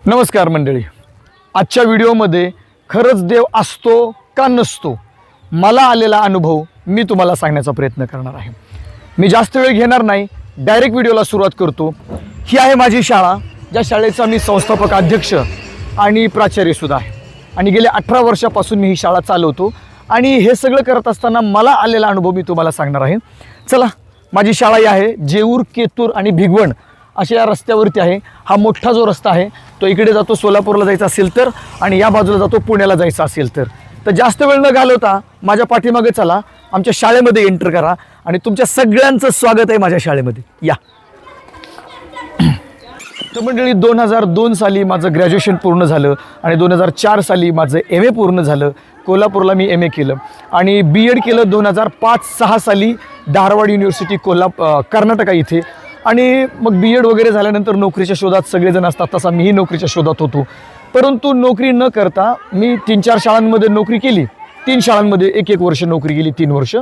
नमस्कार मंडळी, आजच्या व्हिडिओमध्ये खरंच देव असतो का नसतो मला आलेला अनुभव मी तुम्हाला सांगण्याचा प्रयत्न करणार आहे। मी जास्त वेळ घेणार नाही, डायरेक्ट व्हिडिओला सुरुवात करतो। ही आहे माझी शाळा, ज्या शाळेचा मी संस्थापक अध्यक्ष आणि प्राचार्य सुद्धा आहे आणि गेल्या 18 वर्षापासून मी ही शाळा चालवतो आणि हे सगळं करत असताना मला आलेला अनुभव मी तुम्हाला सांगणार आहे। चला, माझी शाळा ही आहे जेऊर, केतूर आणि भिगवण अशा या रस्त्यावरती आहे। हा मोठा जो रस्ता आहे तो इकडे जातो सोलापूरला जायचा असेल तर, आणि या बाजूला जातो पुण्याला जायचं असेल तर जास्त वेळ न घालवता माझ्या पाठीमागे चला, आमच्या शाळेमध्ये एंटर करा आणि तुमच्या सगळ्यांचं स्वागत आहे माझ्या शाळेमध्ये। या तर मंडळी, 2002 साली माझं ग्रॅज्युएशन पूर्ण झालं आणि 2004 साली माझं MA पूर्ण झालं। कोल्हापूरला मी MA केलं आणि BEd केलं 2005-06 साली धारवाड युनिव्हर्सिटी कर्नाटका इथे। आणि मग BEd वगैरे झाल्यानंतर नोकरीच्या शोधात सगळेजण असतात, तसा मीही नोकरीच्या शोधात होतो। परंतु नोकरी न करता मी 3-4 शाळांमध्ये नोकरी केली, 3 शाळांमध्ये 1-1 वर्ष नोकरी केली, 3 वर्ष।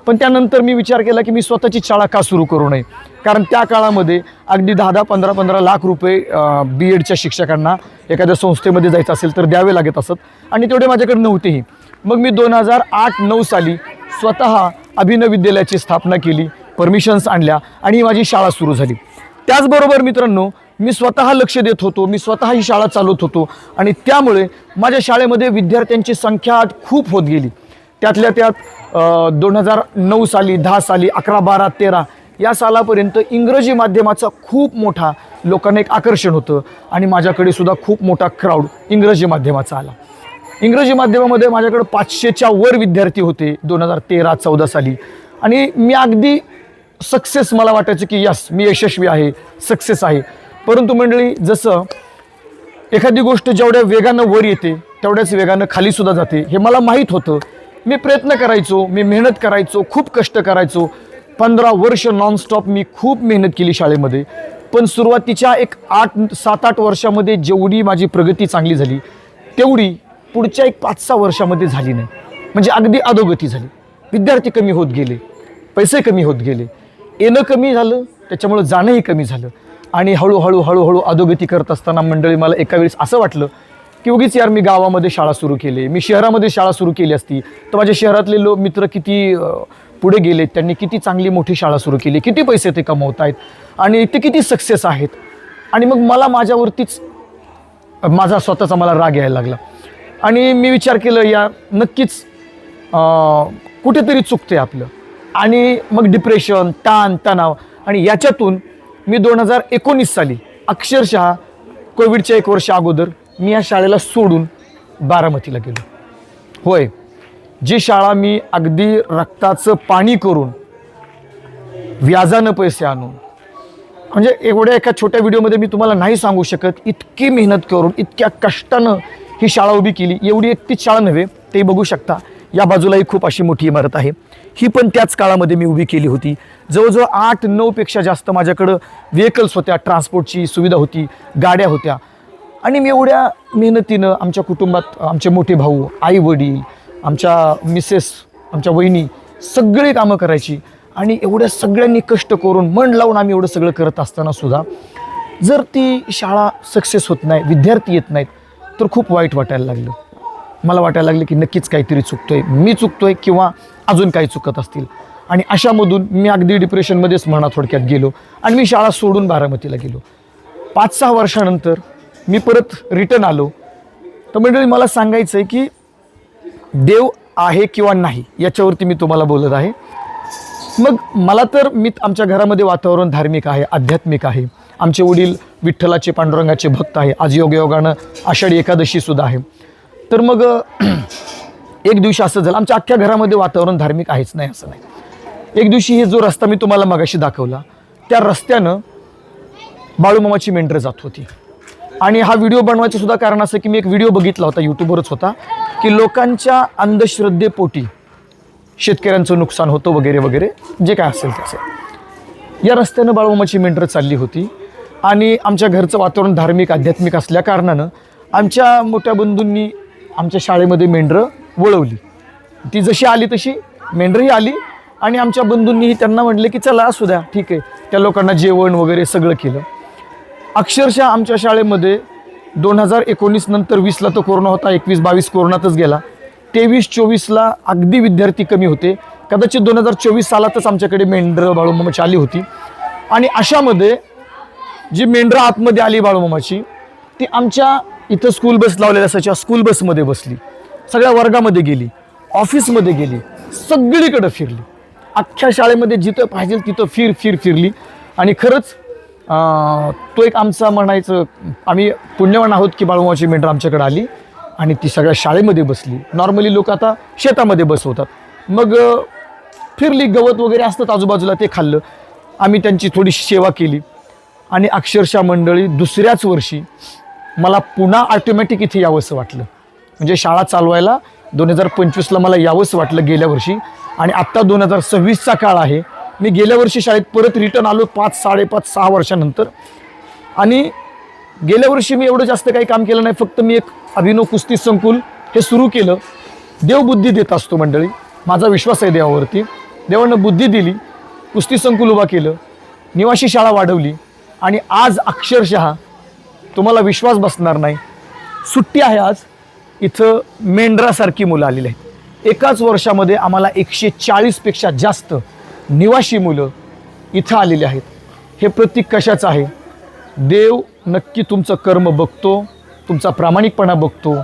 पण त्यानंतर मी विचार केला की मी स्वतःची शाळा का सुरू करू नये, कारण त्या काळामध्ये अगदी 10-10, 15-15 लाख रुपये BEdच्या शिक्षकांना एखाद्या संस्थेमध्ये जायचं असेल तर द्यावे लागत असत आणि तेवढे माझ्याकडे नव्हतेही। मग मी 2008-09 साली स्वतः अभिनव विद्यालयाची स्थापना केली, परमिशन्स आणल्या आणि ही माझी शाळा सुरू झाली। त्याचबरोबर मित्रांनो, मी स्वतः लक्ष देत होतो, मी स्वतः ही शाळा चालवत होतो आणि त्यामुळे माझ्या शाळेमध्ये विद्यार्थ्यांची संख्या खूप होत गेली। त्यातल्या त्यात 2009 साली, 10 साली, 11, 12, 13 या सालापर्यंत इंग्रजी माध्यमाचा खूप मोठा लोकांना एक आकर्षण होतं आणि माझ्याकडे सुद्धा खूप मोठा क्राऊड इंग्रजी माध्यमाचा आला। इंग्रजी माध्यमामध्ये माझ्याकडे 500च्या वर विद्यार्थी होते 2013-14 साली आणि मी अगदी सक्सेस, मला वाटायचं की यस, मी यशस्वी आहे, सक्सेस आहे। परंतु मंडळी, जसं एखादी गोष्ट जेवढ्या वेगानं वर येते तेवढ्याच वेगानं खाली सुद्धा जाते हे मला माहीत होतं। मी प्रयत्न करायचो, मी मेहनत करायचो, खूप कष्ट करायचो। 15 वर्ष नॉनस्टॉप मी खूप मेहनत केली शाळेमध्ये। पण सुरुवातीच्या एक 7-8 वर्षामध्ये जेवढी माझी प्रगती चांगली झाली तेवढी पुढच्या एक 5-6 वर्षामध्ये झाली नाही, म्हणजे अगदी अधोगती झाली। विद्यार्थी कमी होत गेले, पैसे कमी होत गेले, येणं कमी झालं, त्याच्यामुळे जाणंही कमी झालं आणि हळूहळू अधोगती करत असताना मंडळी मला एका वेळेस असं वाटलं की उगीच यार, मी गावामध्ये शाळा सुरू केली, मी शहरामध्ये शाळा सुरू केली असती तर माझ्या शहरातले मित्र किती पुढे गेलेत, त्यांनी किती चांगली मोठी शाळा सुरू केली, किती पैसे ते कमवत आहेत आणि ते किती सक्सेस आहेत। आणि मग मला माझ्यावरतीच माझा स्वतःचा मला राग यायला लागला आणि मी विचार केलं, यार नक्कीच कुठेतरी चुकते आपलं। आणि मग डिप्रेशन, ताण तणाव, आणि याच्यातून मी 2019 साली अक्षरशः कोविडच्या 1 वर्ष अगोदर मी या शाळेला सोडून बारामतीला गेलो। होय, जी शाळा मी अगदी रक्ताचं पाणी करून, व्याजानं पैसे आणून, म्हणजे एवढ्या एका छोट्या व्हिडिओमध्ये मी तुम्हाला नाही सांगू शकत, इतकी मेहनत करून, इतक्या कष्टानं ही शाळा उभी केली। एवढी एकटीच शाळा नव्हे, ते बघू शकता, या बाजूलाही खूप अशी मोठी इमारत आहे, ही पण त्याच काळामध्ये मी उभी केली होती। जवळजवळ 8-9 पेक्षा जास्त माझ्याकडं व्हेकल्स होत्या, ट्रान्सपोर्टची सुविधा होती, गाड्या होत्या आणि मी एवढ्या मेहनतीनं आमच्या कुटुंबात आमचे मोठे भाऊ, आई वडील, आमच्या मिसेस, आमच्या वहिनी सगळी कामं करायची आणि एवढ्या सगळ्यांनी कष्ट करून मन लावून आम्ही एवढं सगळं करत असताना सुद्धा जर ती शाळा सक्सेस होत नाही, विद्यार्थी येत नाहीत, तर खूप वाईट वाटायला लागलं। मला वाटायला लागलं की नक्कीच काहीतरी चुकतोय, मी चुकतोय किंवा अजून काही चुकत असतील, आणि अशामधून मी अगदी डिप्रेशनमध्येच म्हणा थोडक्यात गेलो आणि मी शाळा सोडून बारामतीला गेलो। 5-6 वर्षानंतर मी परत रिटर्न आलो। तर मंडळी, मला सांगायचं आहे की देव आहे किंवा नाही याच्यावरती मी तुम्हाला बोलत आहे। मग मला तर आमच्या घरामध्ये वातावरण धार्मिक आहे, आध्यात्मिक आहे। आमचे वडील विठ्ठलाचे, पांडुरंगाचे भक्त आहे। आज योगायोगानं आषाढी एकादशी सुद्धा आहे। तर मग एक दिवशी असं झालं, आमच्या अख्ख्या घरामध्ये वातावरण धार्मिक आहेच नाही असं नाही। एक दिवशी हे जो रस्ता मी तुम्हाला मगाशी दाखवला, त्या रस्त्यानं बाळूमामाची मेंढरं जात होती आणि हा व्हिडिओ बनवायचं सुद्धा कारण असं की मी एक व्हिडिओ बघितला होता, यूट्यूबवरच होता, की लोकांच्या अंधश्रद्धेपोटी शेतकऱ्यांचं नुकसान होतं वगैरे वगैरे, जे काय असेल त्याचं। या रस्त्यानं बाळूमामाची मेंढरं चालली होती आणि आमच्या घरचं वातावरण धार्मिक आध्यात्मिक असल्या कारणानं आमच्या मोठ्या बंधूंनी आमच्या शाळेमध्ये मेंढरं वळवली। ती जशी आली तशी मेंढरही आली आणि आमच्या बंधूंनीही त्यांना म्हटले की चला असू द्या, ठीक आहे। त्या लोकांना जेवण वगैरे सगळं केलं। अक्षरशः आमच्या शाळेमध्ये 2019 नंतर 20ला तर कोरोना होता, 21-22 कोरोनातच गेला, 23-24ला अगदी विद्यार्थी कमी होते. कदाचित 2024 सालातच आमच्याकडे मेंढरं बाळूमामाची आली होती. आणि अशामध्ये जी मेंढरं आतमध्ये आली बाळूमामाची, ती आमच्या इथं स्कूल बस लावलेल्या असायच्या, स्कूल बसमध्ये बसली, सगळ्या वर्गामध्ये गेली, ऑफिसमध्ये गेली, सगळीकडे फिरली, अख्ख्या शाळेमध्ये जिथं पाहिजे तिथं फिरली. आणि खरंच तो एक आमचा म्हणायचं, आम्ही पुण्यवान आहोत की बाळूमामाची मेंढरं आमच्याकडे आली आणि ती सगळ्या शाळेमध्ये बसली. नॉर्मली लोक आता शेतामध्ये बसवतात, मग फिरली, गवत वगैरे असतात आजूबाजूला ते खाल्लं, आम्ही त्यांची थोडीशी सेवा केली. आणि अक्षरशः मंडळी दुसऱ्याच वर्षी मला पुन्हा ऑटोमॅटिक इथे यावंसं वाटलं. म्हणजे शाळा चालवायला 2025ला मला यावंसं वाटलं गेल्या वर्षी. आणि आत्ता 2026चा काळ आहे. मी गेल्या वर्षी शाळेत परत रिटर्न आलो 5-6 वर्षानंतर. आणि गेल्या वर्षी मी एवढं जास्त काही काम केलं नाही, फक्त मी एक अभिनव कुस्ती संकुल हे सुरू केलं. देव बुद्धी देत असतो मंडळी, माझा विश्वास आहे देवावरती. देवानं बुद्धी दिली, कुस्ती संकुल उभा केलं, निवासी शाळा वाढवली. आणि आज अक्षरशः तुम्हाला विश्वास बसणार नाही, सुट्टी आहे आज, इथं मेंढरासारखी मुलं आलेली आहेत. एकाच वर्षामध्ये आम्हाला 140पेक्षा जास्त निवासी मुलं इथं आलेली आहेत. हे प्रतीक कशाचं आहे? देव नक्की तुमचं कर्म बघतो, तुमचा प्रामाणिकपणा बघतो.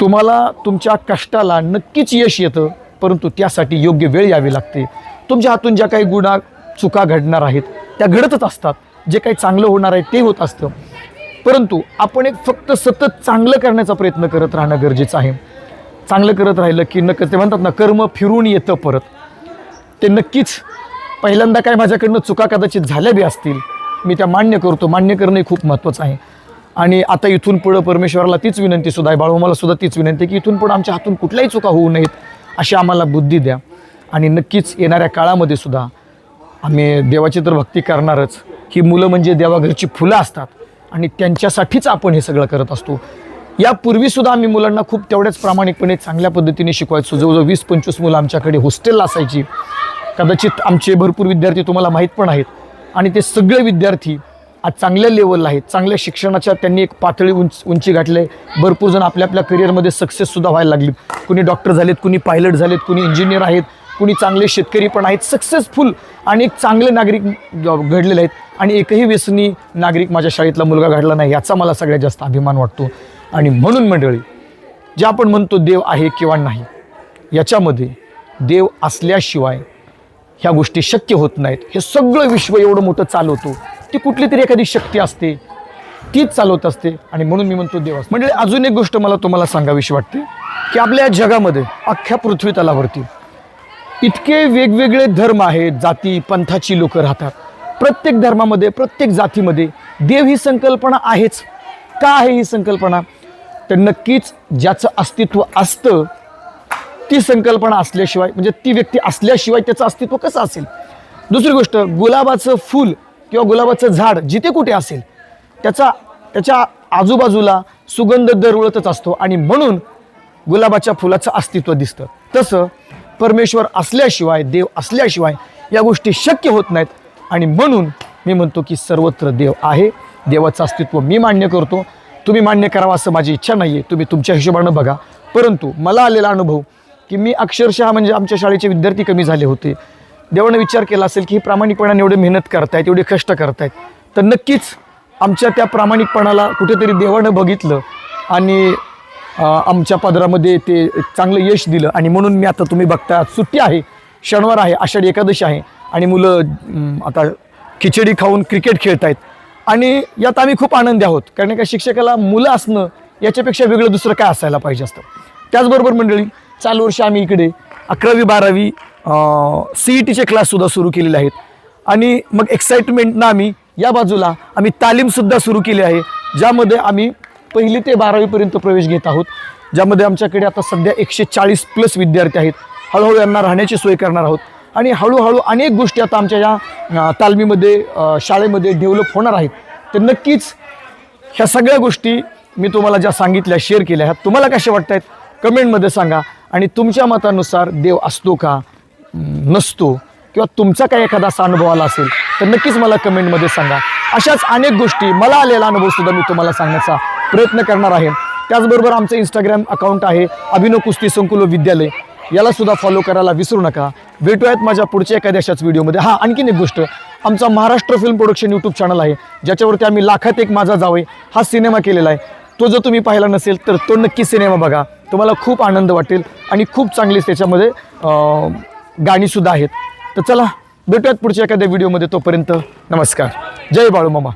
तुम्हाला तुमच्या कष्टाला नक्कीच यश येतं, परंतु त्यासाठी योग्य वेळ यावी लागते. तुमच्या हातून ज्या काही गुन्हा चुका घडणार आहेत त्या घडतच असतात, जे काही चांगलं होणार आहे ते होत असतं. परंतु आपण एक फक्त सतत चांगलं करण्याचा प्रयत्न करत राहणं गरजेचं आहे. चांगलं करत राहिलं की ते म्हणतात ना, कर्म फिरून येतं परत. ते नक्कीच पहिल्यांदा काय माझ्याकडनं चुका कदाचित झाल्या बी असतील, मी त्या मान्य करतो. मान्य करणं खूप महत्त्वाचं आहे. आणि आता इथून पुढं परमेश्वराला तीच विनंती सुद्धा आहे, बाळूमामाला सुद्धा तीच विनंती की इथून पुढं आमच्या हातून कुठल्याही चुका होऊ नयेत, अशी आम्हाला बुद्धी द्या. आणि नक्कीच येणाऱ्या काळामध्ये सुद्धा आम्ही देवाची तर भक्ती करणारच. ही मुलं म्हणजे देवाघरची फुलं असतात आणि त्यांच्यासाठीच आपण हे सगळं करत असतो. यापूर्वीसुद्धा आम्ही मुलांना खूप तेवढ्याच प्रामाणिकपणे चांगल्या पद्धतीने शिकवायचो. जवळजवळ 20-25 मुलं आमच्याकडे हॉस्टेलला असायची. कदाचित आमचे भरपूर विद्यार्थी तुम्हाला माहीत पण आहेत. आणि ते सगळे विद्यार्थी आज चांगल्या लेवलला आहेत, चांगल्या शिक्षणाच्या त्यांनी एक पातळी उंची गाठली आहे. भरपूर जण आपल्या आपल्या करिअरमध्ये सक्सेससुद्धा व्हायला लागलीत. कुणी डॉक्टर झालेत, कुणी पायलट झालेत, कुणी इंजिनियर आहेत, कुणी चांगले शेतकरी पण आहेत, सक्सेसफुल आणि एक चांगले नागरिक घडलेले आहेत. आणि एकही व्यसनी नागरिक माझ्या शाळेतला मुलगा घडला नाही, याचा मला सगळ्यात जास्त अभिमान वाटतो. आणि म्हणून मंडळी, जे आपण म्हणतो देव आहे किंवा नाही, याच्यामध्ये देव असल्याशिवाय ह्या गोष्टी शक्य होत नाहीत. हे सगळं विश्व एवढं मोठं चालवतो, ती कुठली तरी एखादी शक्ती असते, तीच चालवत असते. आणि म्हणून मी म्हणतो देव असतो. म्हणजे अजून एक गोष्ट मला तुम्हाला सांगावीशी वाटते की आपल्या जगामध्ये, अख्ख्या पृथ्वी तलावरती इतके वेगवेगळे धर्म आहेत, जाती पंथाची लोक राहतात. प्रत्येक धर्मामध्ये, प्रत्येक जातीमध्ये देव ही संकल्पना आहेच. का आहे ही संकल्पना? तर नक्कीच ज्याचं अस्तित्व असतं, ती संकल्पना असल्याशिवाय, म्हणजे ती व्यक्ती असल्याशिवाय त्याचं अस्तित्व कसं असेल? दुसरी गोष्ट, गुलाबाचं फूल किंवा गुलाबाचं झाड जिथे कुठे असेल, त्याच्या आजूबाजूला सुगंध दरवळतच असतो आणि म्हणून गुलाबाच्या फुलाचं अस्तित्व दिसतं. तसं परमेश्वर असल्याशिवाय, देव असल्याशिवाय या गोष्टी शक्य होत नाहीत. आणि म्हणून मी म्हणतो की सर्वत्र देव आहे. देवाचं अस्तित्व मी मान्य करतो. तुम्ही मान्य करावं असं माझी इच्छा नाही आहे, तुम्ही तुमच्या हिशोबानं बघा. परंतु मला आलेला अनुभव की मी अक्षरशः, म्हणजे आमच्या शाळेचे विद्यार्थी कमी झाले होते. देवानं विचार केला असेल की हे प्रामाणिकपणाने एवढे मेहनत करतायत, एवढे कष्ट करतायत, तर नक्कीच आमच्या त्या प्रामाणिकपणाला कुठेतरी देवानं बघितलं आणि आमच्या पदरामध्ये ते चांगलं यश दिलं. आणि म्हणून मी आता, तुम्ही बघता, सुट्टी आहे, शनिवार आहे, आषाढी एकादशी आहे आणि मुलं आता खिचडी खाऊन क्रिकेट खेळत आहेत. आणि यात आम्ही खूप आनंदी आहोत, कारण का शिक्षकाला मुलं असणं याच्यापेक्षा वेगळं दुसरं काय असायला पाहिजे असतं. त्याचबरोबर मंडळी, चालू वर्षी आम्ही इकडे 11वी-12वी CETचे क्लाससुद्धा सुरू केलेले आहेत. आणि मग एक्साइटमेंटनं आम्ही या बाजूला आम्ही तालीमसुद्धा सुरू केली आहे, ज्यामध्ये आम्ही 1ली ते 12वीपर्यंत प्रवेश घेत आहोत. ज्यामध्ये आमच्याकडे आता सध्या 140+ विद्यार्थी आहेत. हळूहळू यांना राहण्याची सोय करणार आहोत. आणि हळूहळू अनेक गोष्टी आता आमच्या या तालमीमध्ये, शाळेमध्ये डेव्हलप होणार आहेत. तर नक्कीच ह्या सगळ्या गोष्टी मी तुम्हाला ज्या सांगितल्या, शेअर केल्या, ह्या तुम्हाला कशा वाटत आहेत कमेंटमध्ये सांगा. आणि तुमच्या मतानुसार देव असतो का, नसतो, किंवा तुमचा काही एखादा असा अनुभव आला असेल तर नक्कीच मला कमेंटमध्ये सांगा. अशाच अनेक गोष्टी मला आलेला अनुभवसुद्धा मी तुम्हाला सांगण्याचा प्रयत्न करणार आहे. त्याचबरोबर आमचं इंस्टाग्राम अकाउंट आहे अभिनव कुस्ती संकुल व विद्यालय, याला सुद्धा फॉलो करायला विसरू नका. भेटूयात माझ्या पुढच्या एखाद्या अशाच व्हिडिओमध्ये. हां, आणखीन एक गोष्ट, आमचा Maharashtra film production YouTube channel आहे, ज्याच्यावरती आम्ही लाखात एक माझा जावई हा सिनेमा केलेला आहे. तो जर तुम्ही पाहिला नसेल तर तो नक्की सिनेमा बघा, तुम्हाला खूप आनंद वाटेल आणि खूप चांगलीच त्याच्यामध्ये गाणीसुद्धा आहेत. तर चला भेटूयात पुढच्या एखाद्या व्हिडिओमध्ये. तोपर्यंत नमस्कार. जय बाळू मामा.